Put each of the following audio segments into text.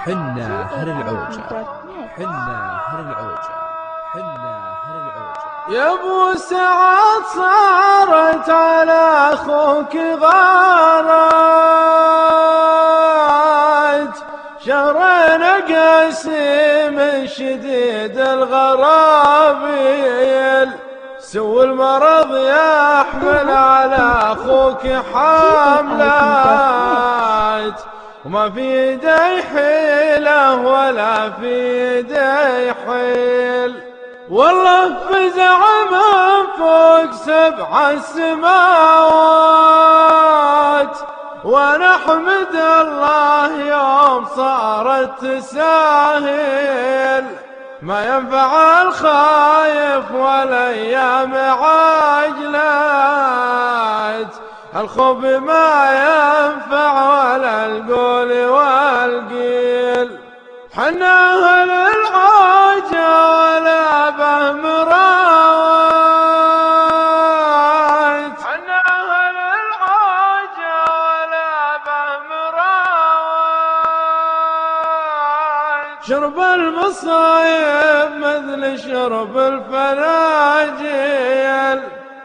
حنا أهل العوجة، حنا أهل العوجة، حنا أهل العوجة. يا ابو سعد صارت على اخوك غارت، شهرين قاسم شديد الغرابيل، سو المرض يحمل على اخوك حملات، وما في يدي حيله ولا في يدي حيل، والله فزع من فوق 7 سماوات، وانا احمد الله يوم صارت تساهل، ما ينفع الخايف والايام عاجلات، الخوف ما ينفع ولا القول والقيل، حنا اهل العوجة ولا به مراوات، حنا اهل العوجة ولا به مراوات، شرب المصايب مثل شرب الفناجيل،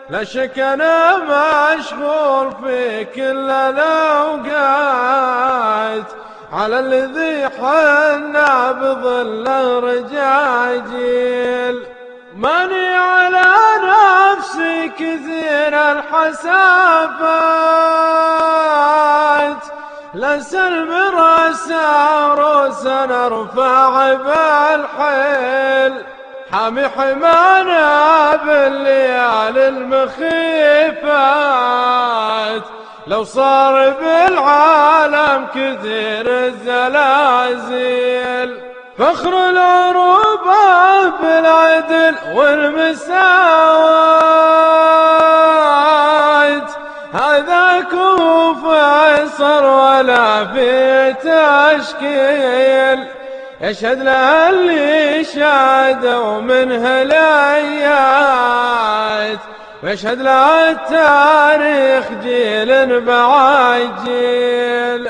لا شك انا مشغول في كل الاوقات، على الذي حنا بظله رجاجيل، ماني على نفسي كثير الحسافات، لا سلم راسا روسا نرفع بالحيل، حامي حمانا بالليالي المخيفات، لو صار بالعالم كثير الزلازل، فخر العروبة بالعدل والمساواة، هذا كوف فيصل ولا في تشكيل، يشهد له اللي شادوا منه الآيات، ويشهد له التاريخ جيل بعد جيل.